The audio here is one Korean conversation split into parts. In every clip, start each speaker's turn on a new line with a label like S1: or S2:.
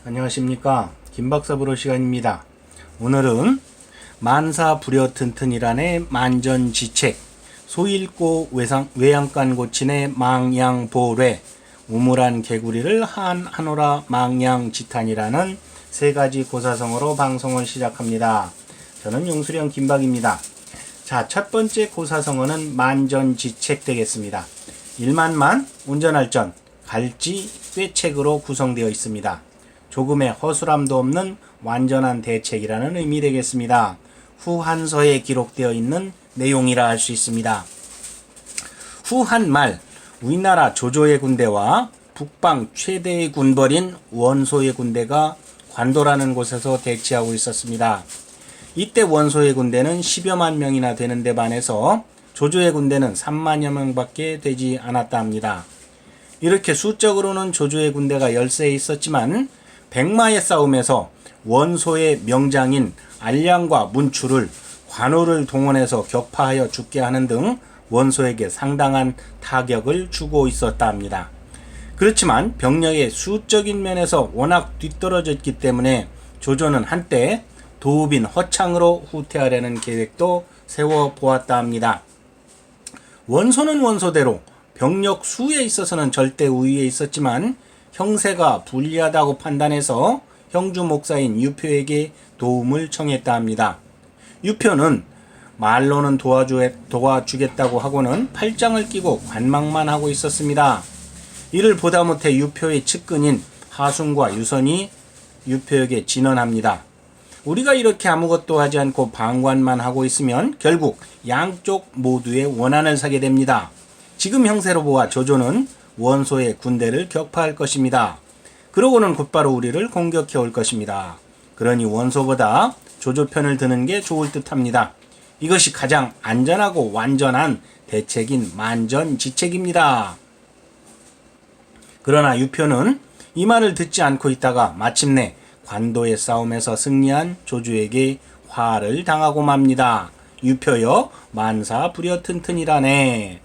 S1: 안녕하십니까, 김박사 브로 시간입니다. 오늘은 만사부려튼튼이란의 만전지책, 소잃고 외양간 고친의 망양보례, 우물한 개구리를 하노라 망양지탄이라는 세 가지 고사성어로 방송을 시작합니다. 저는 용수령 김박입니다. 자, 첫 번째 고사성어는 만전지책 되겠습니다. 일만만, 운전할 전, 갈지, 꾀책으로 구성되어 있습니다. 조금의 허술함도 없는 완전한 대책이라는 의미 되겠습니다. 후한서에 기록되어 있는 내용이라 할 수 있습니다. 후한말, 우리나라 조조의 군대와 북방 최대의 군벌인 원소의 군대가 관도라는 곳에서 대치하고 있었습니다. 이때 원소의 군대는 10여만 명이나 되는데 반해서 조조의 군대는 3만여 명밖에 되지 않았다 합니다. 이렇게 수적으로는 조조의 군대가 열세에 있었지만 백마의 싸움에서 원소의 명장인 알량과 문추를 관우를 동원해서 격파하여 죽게 하는 등 원소에게 상당한 타격을 주고 있었다 합니다. 그렇지만 병력의 수적인 면에서 워낙 뒤떨어졌기 때문에 조조는 한때 도읍인 허창으로 후퇴하려는 계획도 세워보았다 합니다. 원소는 원소대로 병력 수에 있어서는 절대 우위에 있었지만 형세가 불리하다고 판단해서 형주 목사인 유표에게 도움을 청했다 합니다. 유표는 말로는 도와주겠다고 하고는 팔짱을 끼고 관망만 하고 있었습니다. 이를 보다 못해 유표의 측근인 하순과 유선이 유표에게 진언합니다. 우리가 이렇게 아무것도 하지 않고 방관만 하고 있으면 결국 양쪽 모두의 원한을 사게 됩니다. 지금 형세로 보아 조조는 원소의 군대를 격파할 것입니다. 그러고는 곧바로 우리를 공격해 올 것입니다. 그러니 원소보다 조조 편을 드는 게 좋을 듯합니다. 이것이 가장 안전하고 완전한 대책인 만전지책입니다. 그러나 유표는 이 말을 듣지 않고 있다가 마침내 관도의 싸움에서 승리한 조조에게 화를 당하고 맙니다. 유표여 만사부려튼튼이라네.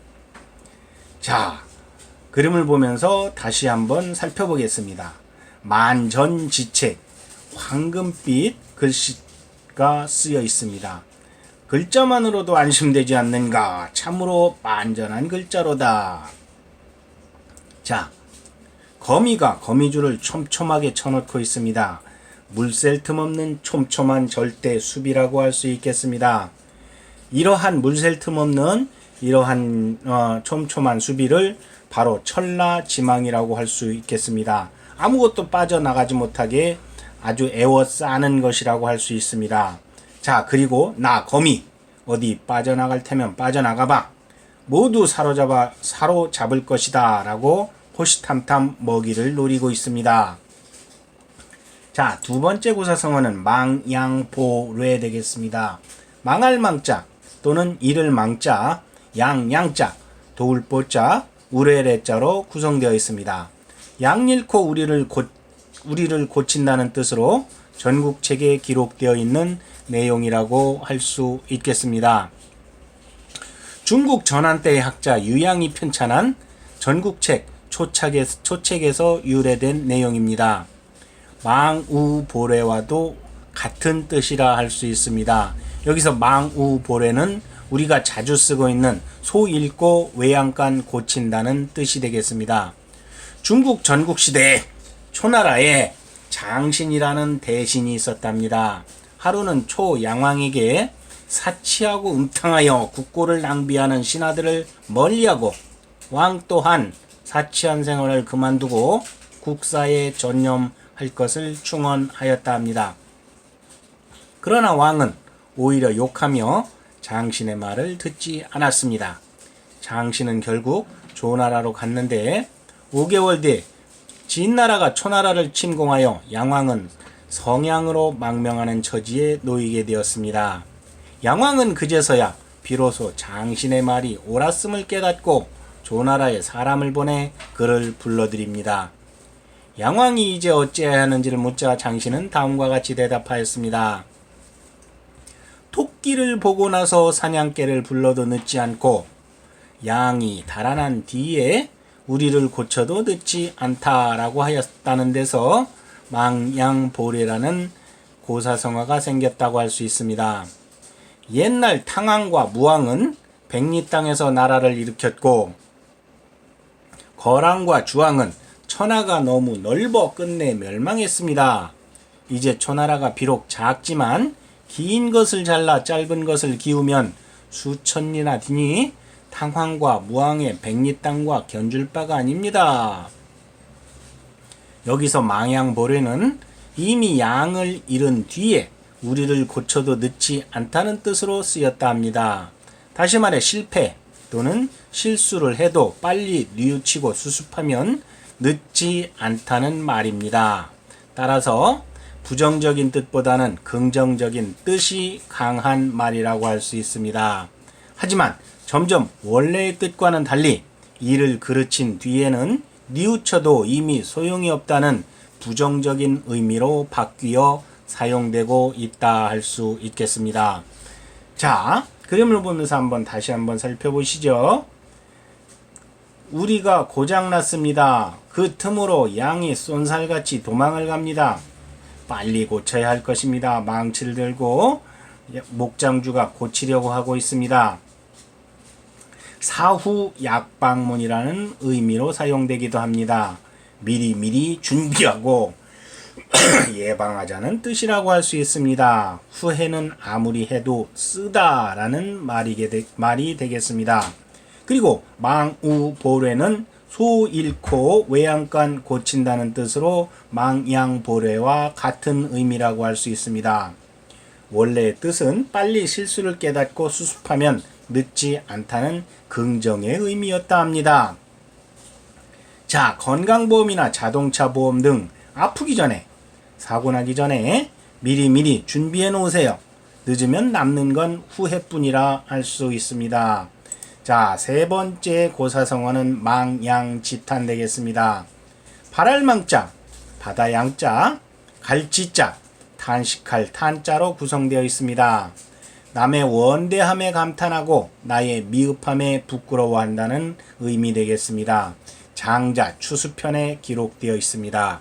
S1: 자, 그림을 보면서 다시 한번 살펴보겠습니다. 만전지책, 황금빛 글씨가 쓰여 있습니다. 글자만으로도 안심되지 않는가? 참으로 만전한 글자로다. 자, 거미가 거미줄을 촘촘하게 쳐놓고 있습니다. 물샐 틈 없는 촘촘한 절대 수비라고 할 수 있겠습니다. 이러한 물샐 틈 없는 이러한 촘촘한 수비를 바로 천라지망이라고 할 수 있겠습니다. 아무것도 빠져나가지 못하게 아주 에워싸는 것이라고 할 수 있습니다. 자, 그리고 나 거미 어디 빠져나갈 테면 빠져나가봐. 모두 사로잡을 것이다 라고 호시탐탐 먹이를 노리고 있습니다. 자, 두 번째 고사성어는 망양보례 되겠습니다. 망할 망자 또는 잃을 망자, 양자, 도울 보자, 우레레자로 구성되어 있습니다. 양 잃고 우리를 고친다는 뜻으로 전국책에 기록되어 있는 내용이라고 할 수 있겠습니다. 중국 전한 때의 학자 유양이 편찬한 전국책 초책에서 유래된 내용입니다. 망우보례와도 같은 뜻이라 할 수 있습니다. 여기서 망우보례는 우리가 자주 쓰고 있는 소 잃고 외양간 고친다는 뜻이 되겠습니다. 중국 전국시대에 초나라에 장신이라는 대신이 있었답니다. 하루는 초양왕에게 사치하고 음탕하여 국고를 낭비하는 신하들을 멀리하고 왕 또한 사치한 생활을 그만두고 국사에 전념할 것을 충언하였다 합니다. 그러나 왕은 오히려 욕하며 장신의 말을 듣지 않았습니다. 장신은 결국 조나라로 갔는데 5개월 뒤 진나라가 초나라를 침공하여 양왕은 성양으로 망명하는 처지에 놓이게 되었습니다. 양왕은 그제서야 비로소 장신의 말이 옳았음을 깨닫고 조나라에 사람을 보내 그를 불러들입니다. 양왕이 이제 어찌해야 하는지를 묻자 장신은 다음과 같이 대답하였습니다. 토끼를 보고 나서 사냥개를 불러도 늦지 않고 양이 달아난 뒤에 우리를 고쳐도 늦지 않다라고 하였다는 데서 망양보레라는 고사성어가 생겼다고 할 수 있습니다. 옛날 탕왕과 무왕은 백리 땅에서 나라를 일으켰고, 거랑과 주왕은 천하가 너무 넓어 끝내 멸망했습니다. 이제 초나라가 비록 작지만 긴 것을 잘라 짧은 것을 기우면 수천리나 되니 탕왕과 무왕의 백리 땅과 견줄 바가 아닙니다. 여기서 망양보레는 이미 양을 잃은 뒤에 우리를 고쳐도 늦지 않다는 뜻으로 쓰였다 합니다. 다시 말해 실패 또는 실수를 해도 빨리 뉘우치고 수습하면 늦지 않다는 말입니다. 따라서 부정적인 뜻보다는 긍정적인 뜻이 강한 말이라고 할 수 있습니다. 하지만 점점 원래의 뜻과는 달리 일을 그르친 뒤에는 뉘우쳐도 이미 소용이 없다는 부정적인 의미로 바뀌어 사용되고 있다 할 수 있겠습니다. 자, 그림을 보면서 다시 한번 살펴보시죠. 우리가 고장났습니다. 그 틈으로 양이 쏜살같이 도망을 갑니다. 빨리 고쳐야 할 것입니다. 망치를 들고 목장주가 고치려고 하고 있습니다. 사후 약방문이라는 의미로 사용되기도 합니다. 미리미리 준비하고 예방하자는 뜻이라고 할 수 있습니다. 후회는 아무리 해도 쓰다라는 말이 되겠습니다. 그리고 망우보레는 소 잃고 외양간 고친다는 뜻으로 망양보레와 같은 의미라고 할 수 있습니다. 원래의 뜻은 빨리 실수를 깨닫고 수습하면 늦지 않다는 긍정의 의미였다 합니다. 자, 건강보험이나 자동차 보험 등 아프기 전에, 사고 나기 전에 미리미리 준비해 놓으세요. 늦으면 남는 건 후회뿐이라 할 수 있습니다. 자, 세 번째 고사성어는 망양지탄 되겠습니다. 발알망자, 바다양자, 갈지자, 탄식할 탄자로 구성되어 있습니다. 남의 원대함에 감탄하고 나의 미흡함에 부끄러워한다는 의미 되겠습니다. 장자 추수편에 기록되어 있습니다.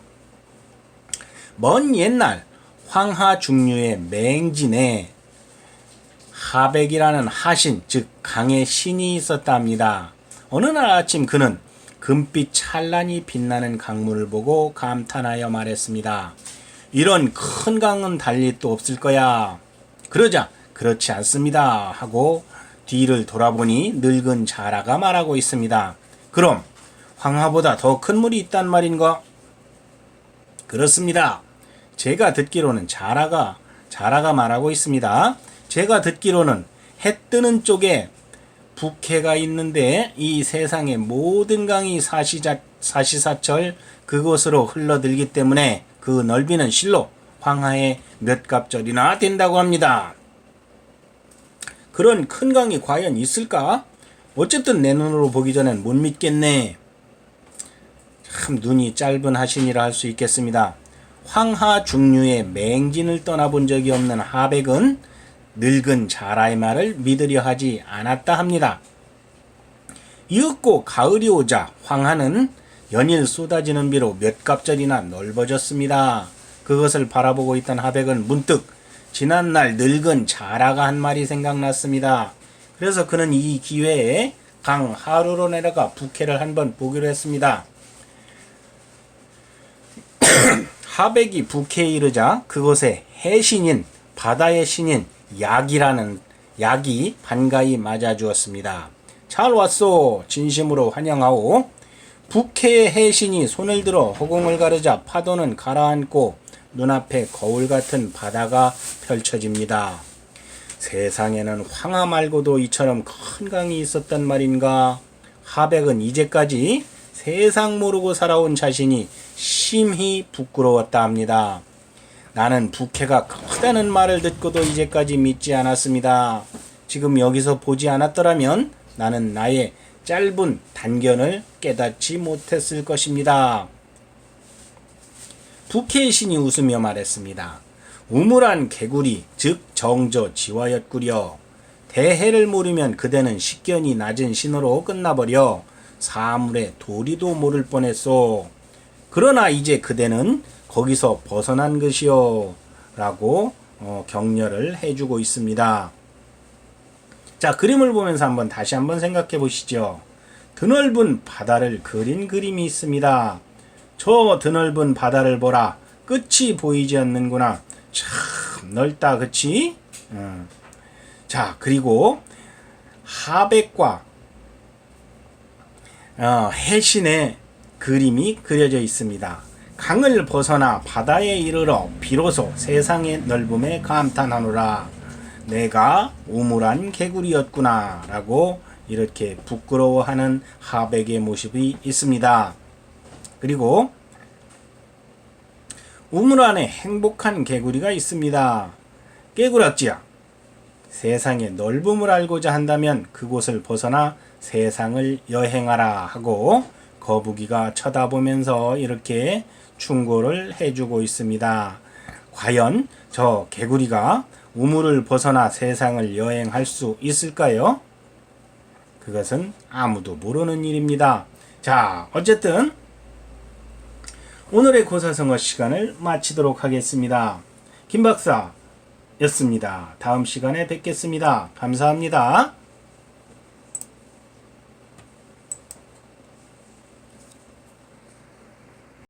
S1: 먼 옛날 황하중류의 맹진에 하백이라는 하신, 즉 강의 신이 있었다 합니다. 어느 날 아침 그는 금빛 찬란히 빛나는 강물을 보고 감탄하여 말했습니다. 이런 큰 강은 달리 또 없을 거야. 그러자 그렇지 않습니다 하고 뒤를 돌아보니 늙은 자라가 말하고 있습니다. 그럼 황하보다 더 큰 물이 있단 말인가? 그렇습니다. 제가 듣기로는 자라가 말하고 있습니다. 제가 듣기로는 해 뜨는 쪽에 북해가 있는데 이 세상의 모든 강이 사시사철 그곳으로 흘러들기 때문에 그 넓이는 실로 황하의 몇 갑절이나 된다고 합니다. 그런 큰 강이 과연 있을까? 어쨌든 내 눈으로 보기 전엔 못 믿겠네. 참 눈이 짧은 하신이라 할 수 있겠습니다. 황하중류의 맹진을 떠나본 적이 없는 하백은 늙은 자라의 말을 믿으려 하지 않았다 합니다. 이윽고 가을이 오자 황하는 연일 쏟아지는 비로 몇 갑절이나 넓어졌습니다. 그것을 바라보고 있던 하백은 문득 지난날 늙은 자라가 한 말이 생각났습니다. 그래서 그는 이 기회에 강 하루로 내려가 북해를 한번 보기로 했습니다. 하백이 북해에 이르자 그곳에 해신인, 바다의 신인 약이 반가이 맞아주었습니다. 잘 왔소. 진심으로 환영하오. 북해의 해신이 손을 들어 허공을 가르자 파도는 가라앉고 눈앞에 거울 같은 바다가 펼쳐집니다. 세상에는 황하 말고도 이처럼 큰 강이 있었단 말인가? 하백은 이제까지 세상 모르고 살아온 자신이 심히 부끄러웠다 합니다. 나는 북해가 크다는 말을 듣고도 이제까지 믿지 않았습니다. 지금 여기서 보지 않았더라면 나는 나의 짧은 단견을 깨닫지 못했을 것입니다. 북해의 신이 웃으며 말했습니다. 우물한 개구리, 즉 정저 지화였구려. 대해를 모르면 그대는 식견이 낮은 신으로 끝나버려 사물의 도리도 모를 뻔했소. 그러나 이제 그대는 거기서 벗어난 것이요 라고 격려를 해주고 있습니다. 자, 그림을 보면서 다시 한번 생각해 보시죠. 드넓은 바다를 그린 그림이 있습니다. 저 드넓은 바다를 보라. 끝이 보이지 않는구나. 참 넓다, 그치? 자, 그리고 하백과 해신의 그림이 그려져 있습니다. 강을 벗어나 바다에 이르러 비로소 세상의 넓음에 감탄하노라. 내가 우물한 개구리였구나 라고 이렇게 부끄러워하는 하백의 모습이 있습니다. 그리고 우물 안에 행복한 개구리가 있습니다. 깨구락지야, 세상의 넓음을 알고자 한다면 그곳을 벗어나 세상을 여행하라 하고 거북이가 쳐다보면서 이렇게 충고를 해주고 있습니다. 과연 저 개구리가 우물을 벗어나 세상을 여행할 수 있을까요? 그것은 아무도 모르는 일입니다. 자, 어쨌든 오늘의 고사성어 시간을 마치도록 하겠습니다. 김 박사였습니다. 다음 시간에 뵙겠습니다. 감사합니다.